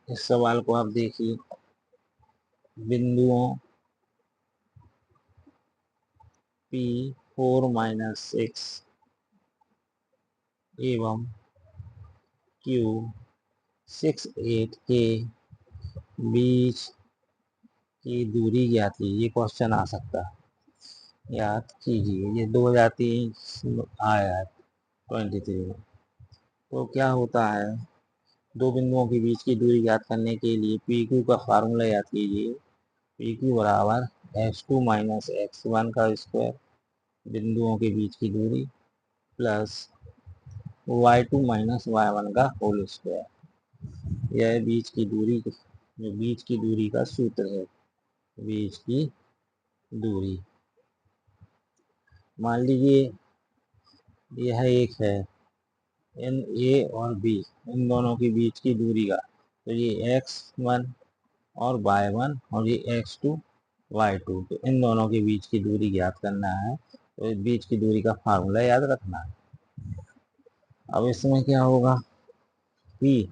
इस सवाल को आप देखिए, बिंदुओं P4-6 एवं Q68 के बीच की दूरी ज्ञात कीजिए। ये क्वेश्चन आ सकता है, याद कीजिए। ये 2023 आया है 23 में। तो क्या होता है, दो बिंदुओं के बीच की दूरी ज्ञात करने के लिए PQ का फार्मूला याद कीजिए। PQ बराबर x2 माइनस x1 का स्क्वायर, बिंदुओं के बीच की दूरी, प्लस y2 माइनस y1 का होल स्क्वायर। यह बीच की दूरी, जो बीच की दूरी का सूत्र है। बीच की दूरी, मान लीजिए यह एक है इन A और B, इन दोनों के बीच की दूरी का, तो ये x1 और y1 और ये x2 y2, तो इन दोनों के बीच की दूरी ज्ञात करना है। तो इस बीच की दूरी का फार्मूला याद रखना है। अब इसमें क्या होगा, P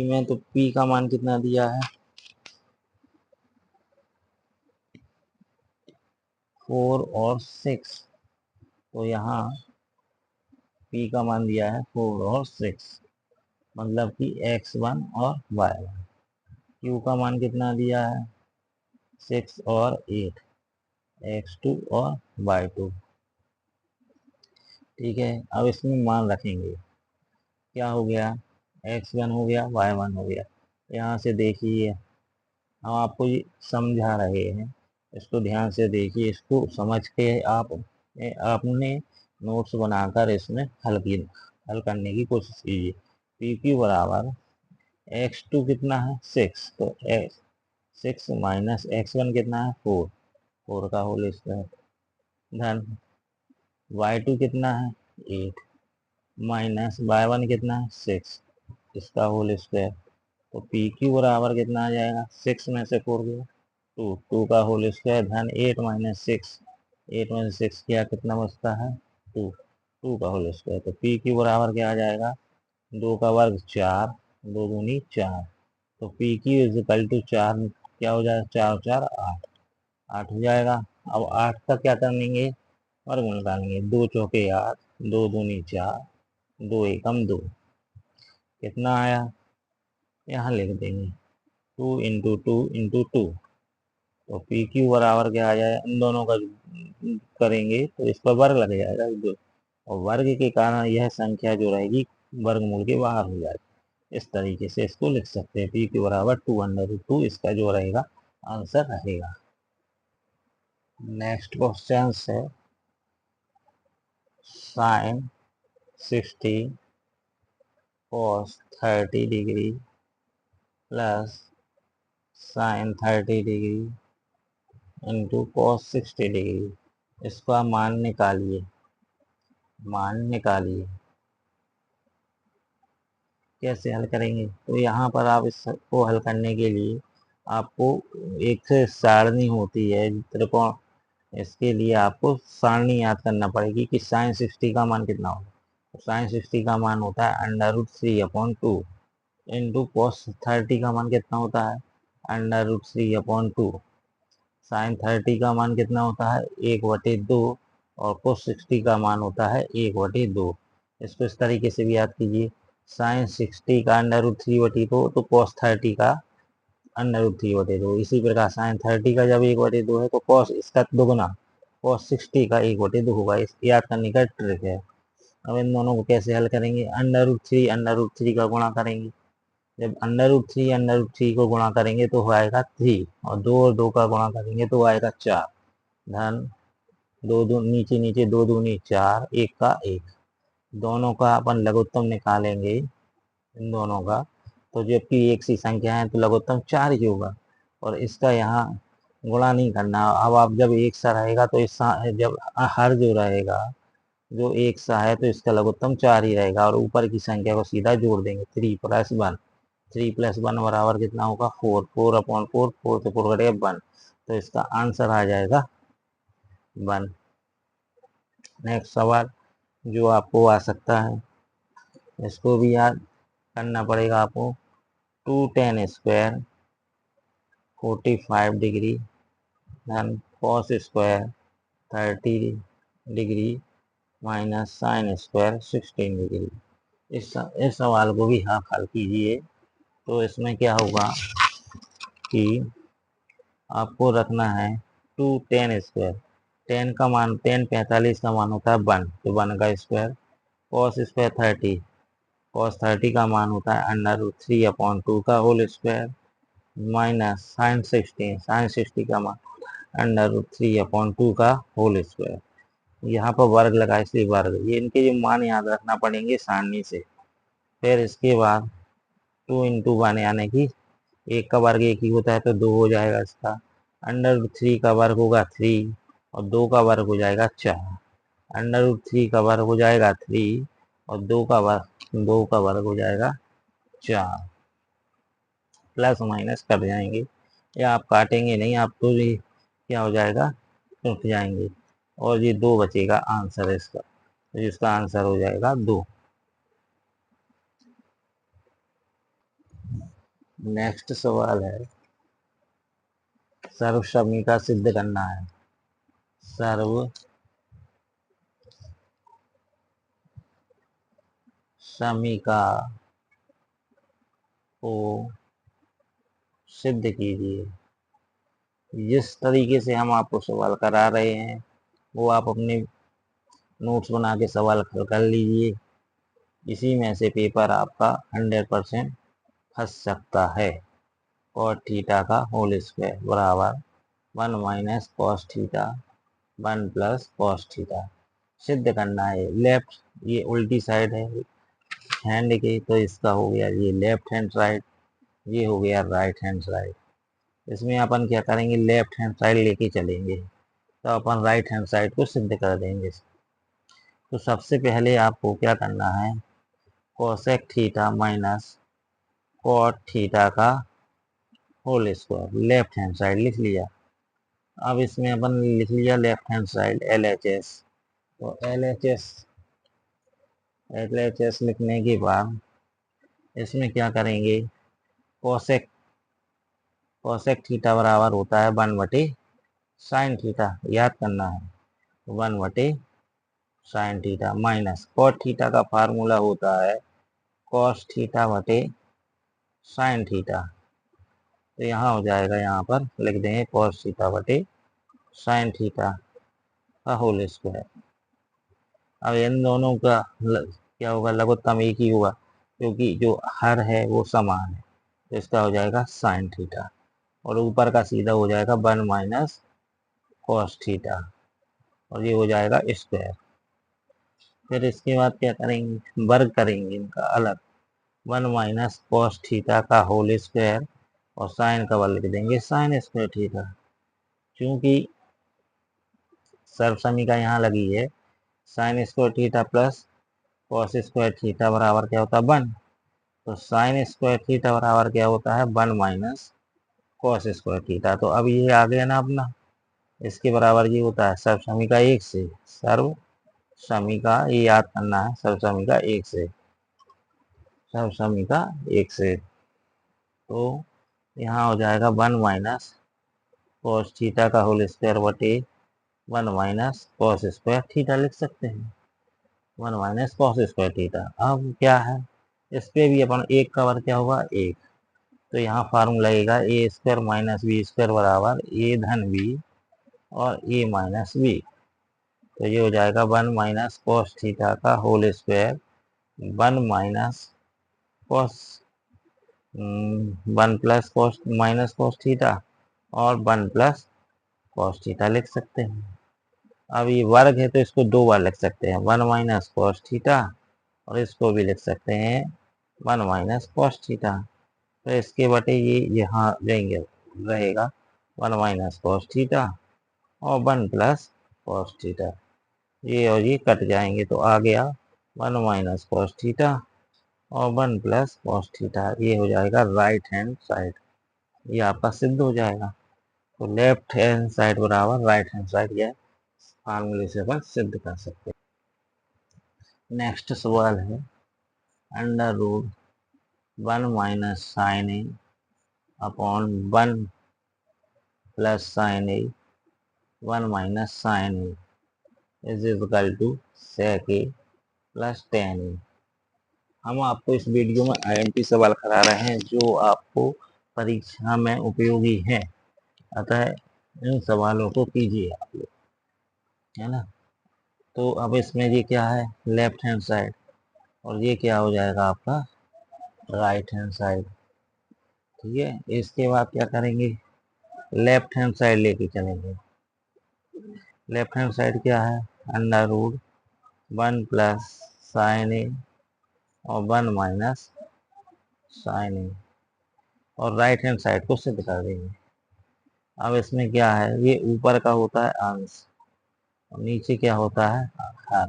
में तो P का मान कितना दिया है, 4 और 6, तो यहाँ P का मान दिया है 4 और 6, मतलब कि x1 और y1। Q का मान कितना दिया है, 6 और 8, x2 और y2। ठीक है, अब इसमें मान रखेंगे। क्या हो गया, x1 हो गया, y1 हो गया। यहाँ से देखिए, हम आपको ये समझा रहे हैं, इसको ध्यान से देखिए। इसको समझ के आपने नोट्स बनाकर इसमें हल करने की कोशिश कीजिए। PQ बराबर x2 कितना है 6, तो 6 माइनस x1 कितना है 4 का होल स्क्वायर, धन y2 कितना है 8 माइनस y1 कितना है 6, इसका होल स्क्वायर। तो PQ बराबर कितना आ जाएगा, 6 में से 4 गया 2 का होल स्क्वायर, धन 8 माइनस 6, 8 में से 6 किया कितना बचता है 2 का होल स्क्वायर। तो PQ बराबर क्या आ जाएगा, 2 का वर्ग 4, 2 दूनी 4, तो PQ इज इक्वल टू 4 क्या हो जाएगा, 4 4 8 हो जाएगा। अब 8 का क्या करेंगे, वर्ग निकालेंगे, 2 चौके 8, 2 दूनी 4, 2 एकम 2, कितना आया, यहाँ लिख देंगे 2 इंटू 2 इंटू 2। तो PQ बराबर क्या आ जाए, इन दोनों का करेंगे तो इस पर वर्ग लग जाएगा दो, और वर्ग के कारण यह संख्या जो रहेगी वर्गमूल के बाहर हो जाएगी। इस तरीके से इसको लिख सकते हैं, PQ बराबर 2/2 इसका जो रहेगा आंसर रहेगा। नेक्स्ट क्वेश्चन है sin 60 cos 30 degree plus sin 30 degree into cos 60 degree. इसका मान निकालिए, कैसे हल करेंगे। तो यहाँ पर आप इसको हल करने के लिए आपको एक सारणी होती है त्रिकोण, इसके लिए आपको सारणी याद करना पड़ेगी कि sin 60 का मान कितना होगा। तो sin 60 का मान होता है √3/2 इंटू cos 30 का मान कितना होता है √3/2, sin 30 का मान कितना होता है 1/2 और cos 60 का मान होता है 1/2। इसको इस तरीके से भी याद कीजिए, sin 60 का √3/2 तो cos 30 का √3/2। इसी प्रकार sin 30 का जब 1/2 है तो cos इसका दोगुना cos 60 का 1/2 होगा। इस याद करने का ट्रिक है। अब इन दोनों को कैसे हल करेंगे, √3 का गुणा करेंगे। जब √3 को गुणा करेंगे तो हो आएगा 3, और 2 और 2 का गुणा करेंगे तो आएगा 4, धन 2 2 नीचे नीचे 2 दूनी 4, 1 का 1। दोनों का अपन लघुत्तम निकालेंगे, इन दोनों का, तो जबकि एक सी संख्या है तो लघुत्तम 4 ही होगा, और इसका यहाँ गुणा नहीं करना। अब आप जब एक सा रहेगा तो इस जब हर जो रहेगा, जो एक सा है तो इसका लघुत्तम 4 ही रहेगा, और ऊपर की संख्या को सीधा जोड़ देंगे, 3 + 1 बराबर कितना होगा 4, 4/4, 4 से 4 कटेगा 1, तो इसका आंसर आ जाएगा 1। नेक्स्ट सवाल जो आपको आ सकता है, इसको भी याद करना पड़ेगा आपको। 2 tan स्क्वायर 45 डिग्री धन cos square 30 degree minus sine square 16 degree. इस सवाल को भी आप हल कीजिए। तो इसमें क्या होगा कि आपको रखना है 2 tan स्क्वायर, tan का मान 45 का मान होता है 1, तो 1 का स्क्वायर, cos स्क्वायर 30, cos 30 का मान होता है √3/2 का होल स्क्वायर, माइनस साइन 60 का मान √3/2 का होल स्क्वायर। यहाँ पर वर्ग लगा इसलिए वर्ग, ये इनके जो मान याद रखना पड़ेंगे सारणी से। फिर इसके बाद 2 × 1 यानी कि 1 का वर्ग 1 ही होता है तो 2 हो जाएगा इसका, √3 का वर्ग होगा 3 और 2 का वर्ग हो जाएगा 4, √3 का वर्ग हो जाएगा 3 और 2 का वर्ग हो जाएगा 4। प्लस माइनस कर जाएंगे, या आप काटेंगे नहीं, आप तो ये क्या हो जाएगा, टूट जाएंगे और ये 2 बचेगा आंसर इसका, तो इसका आंसर हो जाएगा 2। नेक्स्ट सवाल है, सर्व समीका सिद्ध करना है। सर्व समीका को सिद्ध कीजिए। जिस तरीके से हम आपको सवाल करा रहे हैं वो आप अपने नोट्स बना के सवाल हल कर लीजिए। इसी में से पेपर आपका 100% फंस सकता है। cos थीटा का होल स्क्वायर बराबर 1 minus cos theta 1 plus cos theta सिद्ध करना है। लेफ्ट ये उल्टी साइड है हैंड के, तो इसका हो गया ये लेफ्ट हैंड साइड, ये हो गया राइट हैंड साइड। इसमें अपन क्या करेंगे, लेफ्ट हैंड साइड लेके चलेंगे तो अपन राइट हैंड साइड को सिद्ध कर देंगे। तो सबसे पहले आपको क्या करना है, cosec theta minus cot theta का whole square left hand side लिख लिया। अब इसमें अपन लिख लिया लेफ्ट हैंड साइड LHS, तो LHS लिखने के बाद इसमें क्या करेंगे, कोसेक थीटा बराबर होता है 1/sin थीटा, याद करना है 1/sin theta minus cot theta का फार्मूला होता है cos थीटा/sin थीटा। तो यहाँ हो जाएगा, यहाँ पर लिख देंगे cos थीटा/sin थीटा का होल स्क्वायर। अब इन दोनों का क्या होगा, लघुत्तम एक ही होगा क्योंकि जो हर है वो समान है, तो इसका हो जाएगा sin थीटा और ऊपर का सीधा हो जाएगा 1 माइनस cos थीटा और ये हो जाएगा स्क्वायर। फिर इसके बाद क्या करेंगे, वर्ग करेंगे इनका अलग, 1 माइनस cos थीटा का होल स्क्वायर और साइन का वर्ग लिख देंगे sin स्क्वायर थीटा। क्योंकि सर्व समीका यहाँ लगी है, sin square theta plus cos square theta बराबर क्या होता है 1, तो sin स्क्वायर थीटा बराबर क्या होता है 1 माइनस cos स्क्वायर थीटा। तो अब ये आ गया ना अपना, इसके बराबर ये होता है सर्व समीका 1 से, सर्व समीका ये याद करना है, सर्व समीका 1 से, सर्व समीका 1 से। तो यहाँ हो जाएगा 1 माइनस cos थीटा का होल स्क्वायर बटे 1 माइनस cos स्क्वायर थीटा लिख सकते हैं, 1 माइनस cos स्क्वायर थीटा। अब क्या है, इस पे भी अपन 1 का वर्ग क्या होगा 1, तो यहाँ फार्मूला लगेगा a² माइनस b² बराबर a धन b और a माइनस b। तो ये हो जाएगा 1 माइनस cos थीटा का whole square 1 minus cos 1 plus cos minus cos theta और 1 प्लस cos थीटा लिख सकते हैं। अब ये वर्ग है तो इसको 2 बार लिख सकते हैं, 1 माइनस cos थीटा और इसको भी लिख सकते हैं 1 माइनस cos थीटा। तो इसके बटे ये यहाँ देंगे, रहेगा 1 माइनस cos थीटा और 1 प्लस cos थीटा, ये और ये कट जाएंगे तो आ गया 1 माइनस cos थीटा और 1 प्लस cos थीटा, ये हो जाएगा राइट हैंड साइड, ये आपका सिद्ध हो जाएगा। तो लेफ्ट हैंड साइड बराबर राइट हैंड साइड, यह फार्मूले से अपन सिद्ध कर सकते हैं। नेक्स्ट सवाल है, under root 1 minus sine a upon 1 plus sine a 1 minus sine a is equal to sec a plus tan a. हम आपको इस वीडियो में IMP सवाल करा रहे हैं जो आपको परीक्षा में उपयोगी है, अतः इन सवालों को कीजिए आप लोग, है ना। तो अब इसमें ये क्या है, लेफ्ट हैंड साइड, और ये क्या हो जाएगा आपका राइट हैंड साइड। ठीक है, इसके बाद क्या करेंगे, लेफ्ट हैंड साइड लेके चलेंगे। लेफ्ट हैंड साइड क्या है, अंडर रूट 1 प्लस साइन ए और 1 माइनस साइन ए, और राइट हैंड साइड को सिद्ध कर देंगे। अब इसमें क्या है, ये ऊपर का होता है अंश और नीचे क्या होता है हर।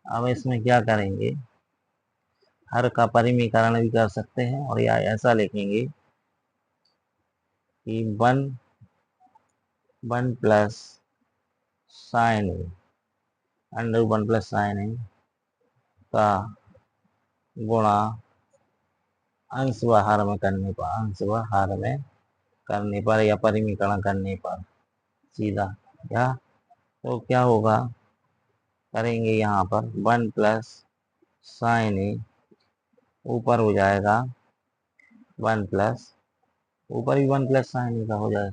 अब इसमें क्या करेंगे, हर का परिमीकरण भी कर सकते हैं, और या ऐसा लिखेंगे कि 1 plus sine A under 1 plus sine ए का गुणा अंश व हर में करने पर, अंश व हर में करने पर या परिमीकरण करने पर सीधा, या तो क्या होगा, करेंगे यहाँ पर 1 प्लस साइन ए ऊपर हो जाएगा 1 प्लस, ऊपर भी 1 प्लस साइन ए का हो जाएगा,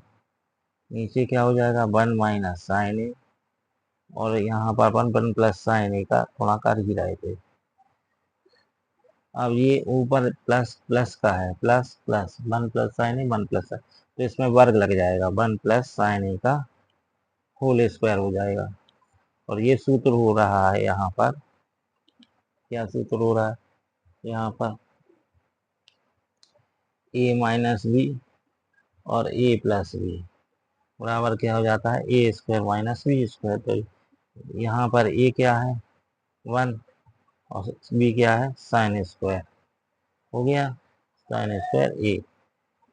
नीचे क्या हो जाएगा 1 माइनस साइन ए, और यहाँ पर 1 प्लस साइन ए का गुणा कर ही रहे थे। अब ये ऊपर प्लस प्लस का है, plus plus 1 plus sine a 1 plus, तो इसमें वर्ग लग जाएगा, 1 प्लस साइन ए का होल स्क्वायर हो जाएगा। और ये सूत्र हो रहा है यहाँ पर, क्या सूत्र हो रहा है यहाँ पर, ए माइनस बी और ए प्लस बी बराबर क्या हो जाता है, ए स्क्वायर माइनस बी स्क्वायर। तो यहाँ पर ए क्या है 1 और बी क्या है साइन स्क्वायर, हो गया साइन स्क्वायर ए।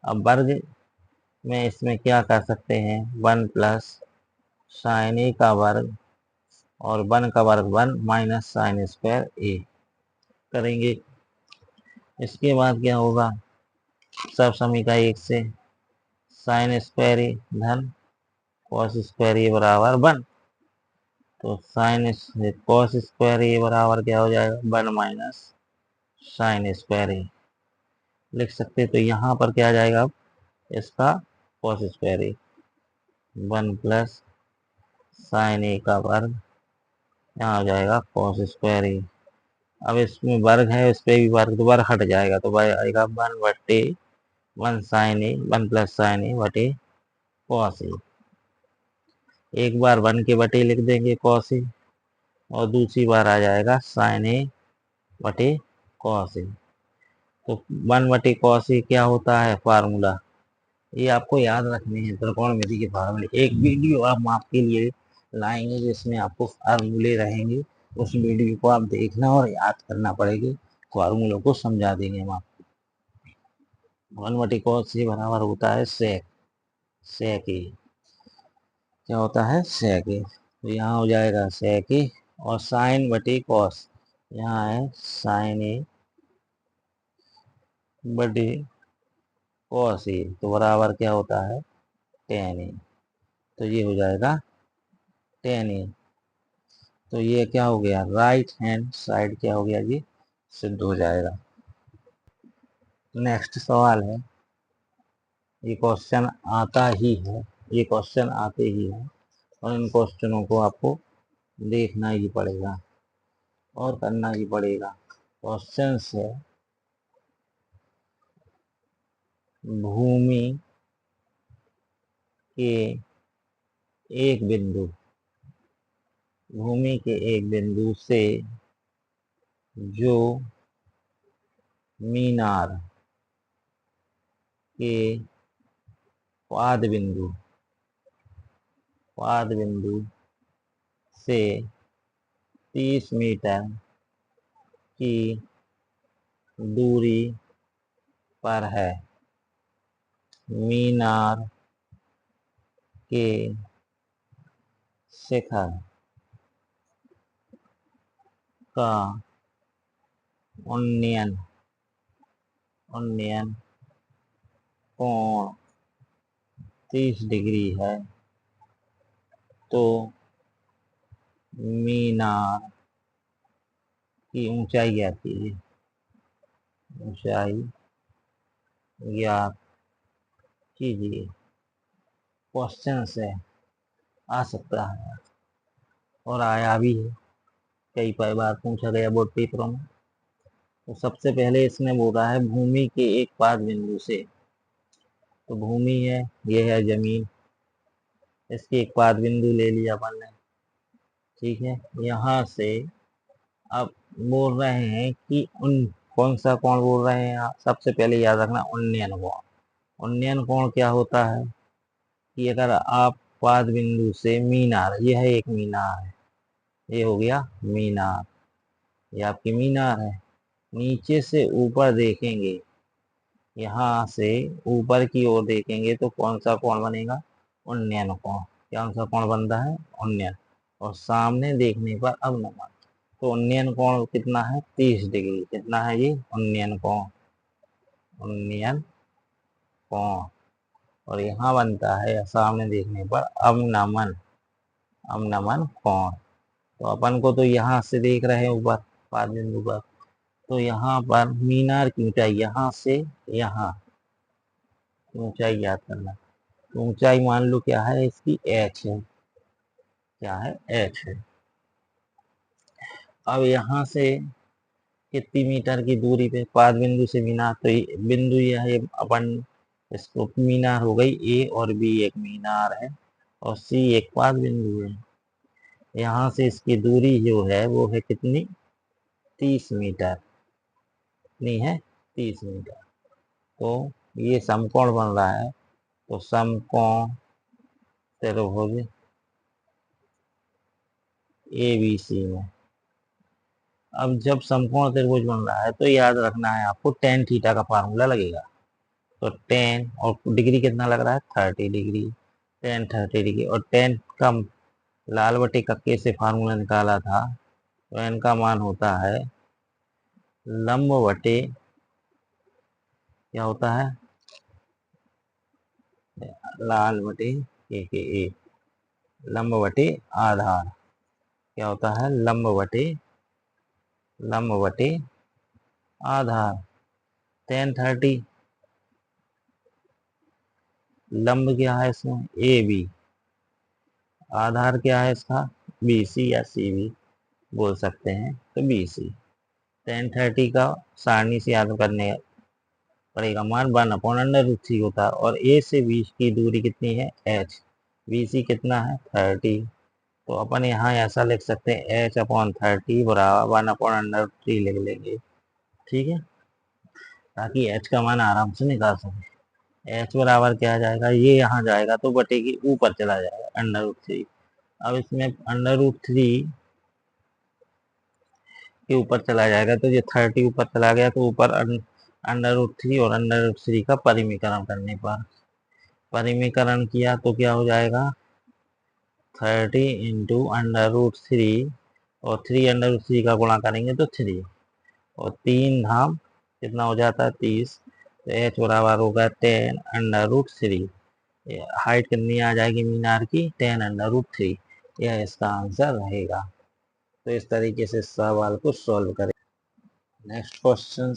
अब वर्ग में इसमें क्या कर सकते हैं, 1 प्लस साइन ए का वर्ग और 1 का वर्ग 1 माइनस साइन स्क्वायर ए करेंगे। इसके बाद क्या होगा, सब समीका 1 से साइन स्क्वायर ए धन कॉस स्क्वायर ए बराबर 1, तो साइन कॉस स्क्वायर ए बराबर क्या हो जाएगा 1 माइनस साइन स्क्वायर ए लिख सकते हैं। तो यहाँ पर क्या आ जाएगा, अब इसका कॉस स्क्वायर ए 1 प्लस साइन ए का वर्ग, यहाँ हो जाएगा कॉस स्क्वायर ए। अब इसमें वर्ग है, इस पे भी वर्ग, तो वर्ग हट जाएगा, तो भाई आएगा 1 साइन ए 1 प्लस साइन ए बटे कॉस ए। एक बार 1 के बटे लिख देंगे कॉस ए, और दूसरी बार आ जाएगा साइन ए बटे कॉस ए। तो 1 बटे कॉस ए क्या होता है फार्मूला, ये आपको याद रखने हैं, त्रिकोणमिति के फार्मूले। एक वीडियो हम आपके लिए लाएंगे जिसमें आपको फार्मूले रहेंगे, उस वीडियो को आप देखना और याद करना पड़ेगी, फार्मूलों को समझा देंगे हम आपको। 1 बटे कॉस ए बराबर होता है सेक, सेक ए, क्या होता है सेक ए, तो यहाँ हो जाएगा सेक ए, और साइन बटे कॉस, यहाँ है साइन ए बटे कॉस ए, तो बराबर क्या होता है टेन ए, तो ये हो जाएगा टेन ए। तो ये क्या हो गया, राइट हैंड साइड क्या हो गया, ये सिद्ध हो जाएगा। नेक्स्ट सवाल है, ये क्वेश्चन आता ही है, ये क्वेश्चन आते ही है, और इन क्वेश्चनों को आपको देखना ही पड़ेगा और करना ही पड़ेगा। क्वेश्चन है, भूमि के एक बिंदु, भूमि के एक बिंदु से जो मीनार के पाद बिंदु, पाद बिंदु से 30 मीटर की दूरी पर है, मीनार के शिखर का उन्नयन उन्नयन कोण 30 डिग्री है तो मीनार की ऊंचाई ज्ञात कीजिए। ऊंचाई ज्ञात कीजिए क्वेश्चन से आ सकता है और आया भी है, कई बार पूछा गया बोर्ड पेपरों में। तो सबसे पहले इसने बोला है भूमि के एक पाद बिंदु से, तो भूमि है, यह है जमीन, इसके एक पाद बिंदु ले लिया अपन ने, ठीक है। यहाँ से अब बोल रहे हैं कि कौन सा कोण बोल रहे हैं यहाँ, सबसे पहले याद रखना उन्नयन कोण। उन्नयन कोण क्या होता है कि अगर आप पाद बिंदु से मीनार, यह एक मीनार है, ये हो गया मीनार, ये आपकी मीनार है, नीचे से ऊपर देखेंगे, यहाँ से ऊपर की ओर देखेंगे तो कौन सा कोण बनेगा, उन्नयन कोण। कौन सा कोण बनता है, उन्नयन। और सामने देखने पर अवनमन, तो उन्नयन कोण कितना है, 30 डिग्री। कितना है ये, उन्नयन कोण, उन्नयन कोण। और यहाँ बनता है सामने देखने पर अवनमन, अवनमन कोण। तो अपन को तो यहाँ से देख रहे हैं ऊपर पाद बिंदु पर, तो यहाँ पर मीनार की ऊंचाई यहाँ से यहाँ ऊंचाई याद करना। तो ऊंचाई मान लो क्या है इसकी, h है, क्या है, h है। अब यहाँ से कितनी मीटर की दूरी पे पाद बिंदु से मीनार, तो बिंदु यह है अपन, इसको मीनार हो गई A और B एक मीनार है और C एक पाद बिंदु है। यहाँ से इसकी दूरी जो है वो है कितनी, 30 मीटर, कितनी है, 30 मीटर। तो ये समकोण बन रहा है, तो समकोण त्रिभुज ABC में। अब जब समकोण त्रिभुज बन रहा है तो याद रखना है आपको tan थीटा का फार्मूला लगेगा। तो tan और डिग्री कितना लग रहा है, 30 डिग्री, tan 30 डिग्री। और tan का लाल बटे कक्के से फार्मूला निकाला था, तो n का मान होता है लंब बटे, क्या होता है, लाल बटे a, लंब बटे आधार, क्या होता है, लंब बटे आधार। tan 30 लंब क्या है इसमें, AB, आधार क्या है इसका, BC या CB बोल सकते हैं, तो BC। tan 30 का सारणी से याद करने पड़ेगा मान 1/√3 होता है, और A से B की दूरी कितनी है, h, BC कितना है, 30। तो अपन यहाँ ऐसा लिख सकते हैं h/30 बराबर 1/√3 लिख लेंगे, ठीक है, ताकि h का मान आराम से निकाल सके। h बराबर क्या आ जाएगा, ये यहाँ जाएगा तो बटे के ऊपर चला जाएगा √3। अब इसमें √3 के ऊपर चला जाएगा, तो ये 30 ऊपर चला गया, तो ऊपर √3 और √3 का परिमीकरण करने पर, परिमीकरण किया तो क्या हो जाएगा, 30 इंटू √3 और 3 का गुणा करेंगे तो 3, और 3 धाम कितना हो जाता है, 30। तो h बराबर होगा 10√3। हाइट कितनी आ जाएगी मीनार की, 10√3। यह इसका आंसर रहेगा। तो इस तरीके से सवाल को सॉल्व करें। नेक्स्ट क्वेश्चन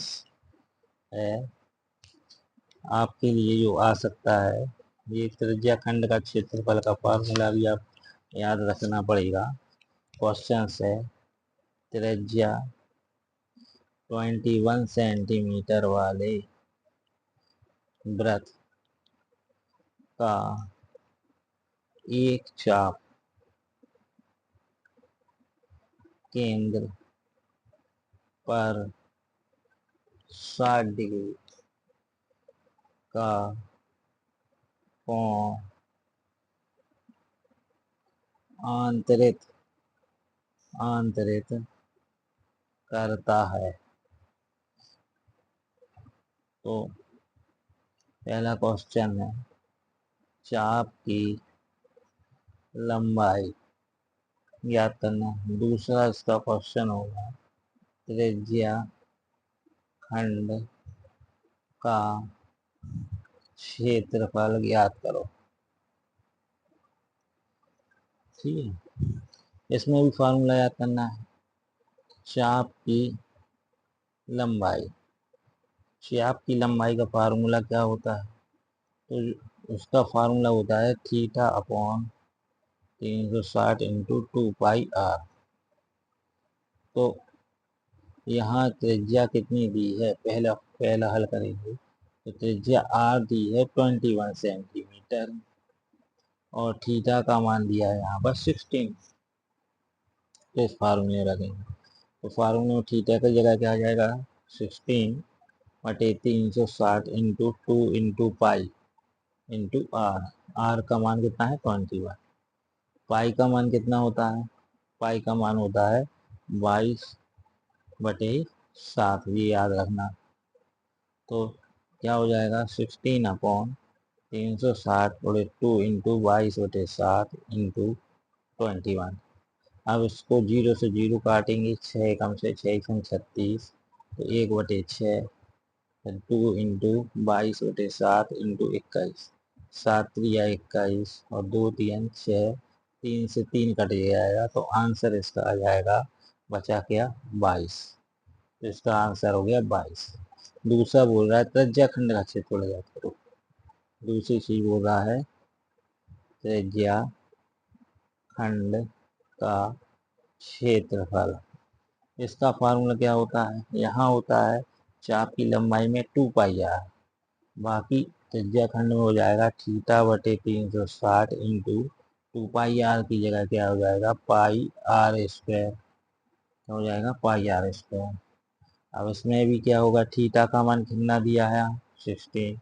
है आपके लिए जो आ सकता है, ये त्रिज्या खंड का क्षेत्रफल का फॉर्मूला भी आप याद रखना पड़ेगा। क्वेश्चन है त्रिज्या 21 सेंटीमीटर वाले वृत्त का एक चाप केंद्र पर 60 डिग्री का कोण आंतरित करता है। तो पहला क्वेश्चन है चाप की लंबाई ज्ञात करना। दूसरा इसका क्वेश्चन होगा त्रिज्या खंड का क्षेत्रफल ज्ञात करो। ठीक है, इसमें भी फार्मूला याद करना है। चाप की लंबाई, चाप की लंबाई का फार्मूला क्या होता है? तो उसका फार्मूला होता है theta upon 360 into 2 pi r. तो यहाँ त्रिज्या कितनी दी है, पहला पहला हल करेंगे। तो त्रिज्या आर दी है 21 सेंटीमीटर और थीटा का मान दिया है यहाँ पर 16। तो इस फार्मूले रखेंगे, तो फार्मूले में थीटा की जगह क्या आ जाएगा, 16/360 into 2 into pi into r. R का मान कितना है 21। पाई का मान कितना होता है, पाई का मान होता है 22/7, ये याद रखना। तो क्या हो जाएगा 16/360 इंटू 22/7 इंटू 21। अब इसको 0 से 0 काटेंगे, 6 कम से 6 36, तो 1/6, 2 इंटू 22/7 इंटू 21, 7×3 = 21 और 2×3 = 6, 3 से 3 कट जाएगा, तो आंसर इसका आ जाएगा, बचा क्या 22। तो इसका आंसर हो गया 22। दूसरा बोल रहा है त्रिज्या खंड का क्षेत्रफल ज्ञात करो। दूसरी चीज बोल रहा है त्रिज्या खंड का क्षेत्रफल। इसका फार्मूला क्या होता है, यहाँ होता है चाप की लंबाई में 2 पाई आर, बाकी त्रिज्या खंड में हो जाएगा थीटा/360 इंटू 2 पाई आर की जगह क्या हो जाएगा पाई आर स्क्वायर, हो जाएगा पाई आर स्क्वायर। अब इसमें भी क्या होगा, थीटा का मान कितना दिया है 16,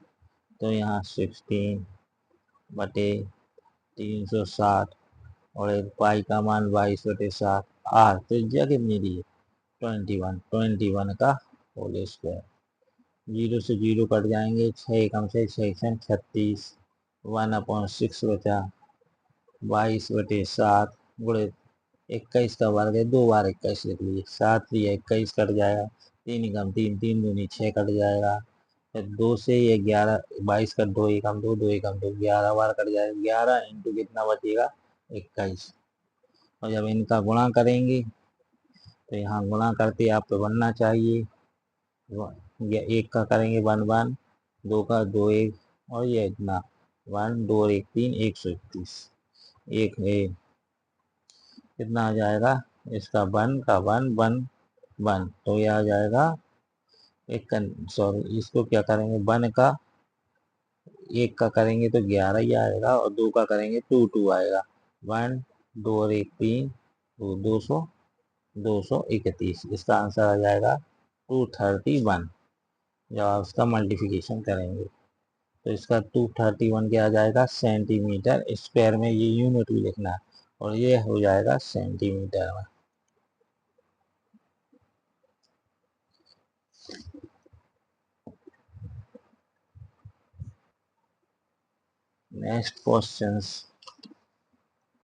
तो यहाँ 16/360 और एक पाई का मान 22/7। आर त्रिज्या कितनी दी है 21 का होल स्क्वायर। 0 से 0 कट जाएंगे, 6 कम से 6 36, 1/6 बचा, 22/7 गुणे 21 का वर्ग है, 2 बार 21 लिख लीजिए, 7×3 = 21 कट जाएगा, 3 कम 3, 3 दूनी 6 कट जाएगा। फिर 2 से ये 11, 22 का 2 एकम 2, 2 एकम 2, 11 बार कट जाएगा, 11 इंटू कितना बचेगा 21। और जब इनका गुणा करेंगे तो यहाँ गुणा करते आपको बनना चाहिए, ये 1 का करेंगे 1 1, 2 का 2 1 और ये इतना 1 2 और 1 3, 131। एक है कितना आ जाएगा इसका 1 का 1 1 1, तो ये आ जाएगा एक, सॉरी इसको क्या करेंगे 1 का 1 का करेंगे तो 11 ही आएगा और 2 का करेंगे 2 2 आएगा, 1 2 और 1 3, तो 231। इसका आंसर आ जाएगा 231। जब आप इसका मल्टीप्लिकेशन करेंगे तो इसका 231 क्या आ जाएगा सेंटीमीटर स्क्वायर में, ये यूनिट भी लिखना है और ये हो जाएगा सेंटीमीटर में। Next questions